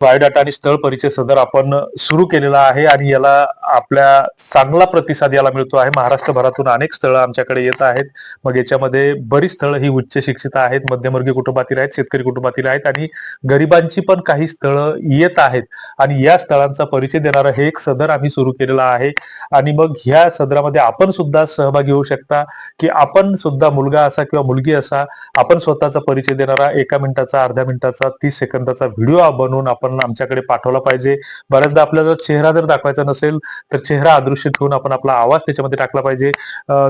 Biodata आणि स्थळ परिचय सदर आपण सुरू केलेला आहे आणि याला आपल्या चांगला प्रतिसाद याला मिळतो आहे. महाराष्ट्रभरातून अनेक स्थळं आमच्याकडे येत आहेत. मग याच्यामध्ये बरीच स्थळं ही उच्च शिक्षित आहेत, मध्यमवर्गीय कुटुंबातील आहेत, शेतकरी कुटुंबातील आहेत आणि गरिबांची पण काही स्थळं येत आहेत आणि या स्थळांचा परिचय देणारं हे एक सदर आम्ही सुरू केलेलं आहे आणि मग ह्या सदरामध्ये आपण सुद्धा सहभागी होऊ शकता, की आपण सुद्धा मुलगा असा किंवा मुलगी असा आपण स्वतःचा परिचय देणारा 1 मिनिटाचा, अर्ध्या मिनिटाचा, 30 सेकंदाचा व्हिडिओ बनवून आपण आमच्याकडे पाठवला पाहिजे. बऱ्याचदा आपल्याला चेहरा जर दाखवायचा नसेल, तर चेहरा अदृश्य ठेवून आपण आपला आवाज त्याच्यामध्ये टाकला पाहिजे.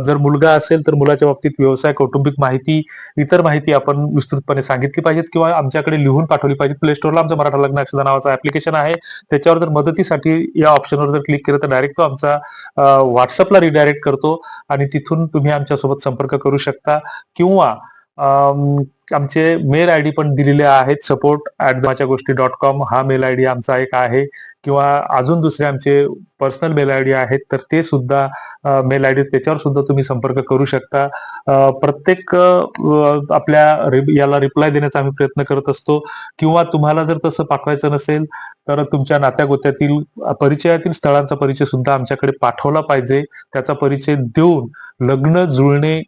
जर मुलगा असेल, तर मुलाच्या बाबतीत व्यवसाय, कौटुंबिक माहिती, इतर माहिती आपण विस्तृतपणे सांगितली पाहिजेत किंवा आमच्याकडे लिहून पाठवली पाहिजे. प्ले स्टोअरला आमचं मराठा लग्न अक्षदा नावाचं ॲप्लिकेशन आहे. त्याच्यावर जर मदतीसाठी या ऑप्शनवर जर क्लिक केलं, तर डायरेक्ट तो आमचा WhatsAppला रिडायरेक्ट करतो आणि तिथून तुम्ही आमच्यासोबत संपर्क करू शकता किंवा आमचे मेल आयडी पण दिलेले आहेत. support@gosti.com हा मेल आयडी आमचा एक आहे किंवा अजून दुसरे आमचे पर्सनल मेल आयडी आहेत, तर ते सुद्धा मेल आयडी त्याच्यावर सुद्धा तुम्ही संपर्क करू शकता. प्रत्येक आपल्या याला रिप्लाय देण्याचा आम्ही प्रयत्न करत असतो किंवा तुम्हाला जर तसं पाठवायचं नसेल, तर तुमच्या नात्यागोत्यातील परिचयातील स्थळांचा परिचय सुद्धा आमच्याकडे पाठवला पाहिजे. त्याचा परिचय देऊन लग्न जुळणे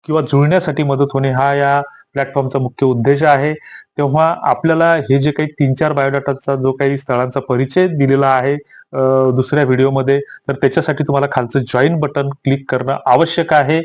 किंवा जुळण्यासाठी मदत होणे हा या प्लॅटफॉर्मचा मुख्य उद्देश आहे. तेव्हा आपल्याला हे जे काही 3-4 बायोडाटाचा जो काही स्थळांचा परिचय दिलेला आहे दुसऱ्या व्हिडिओमध्ये, तर त्याच्यासाठी तुम्हाला खालचं जॉइन बटन क्लिक करणं आवश्यक आहे.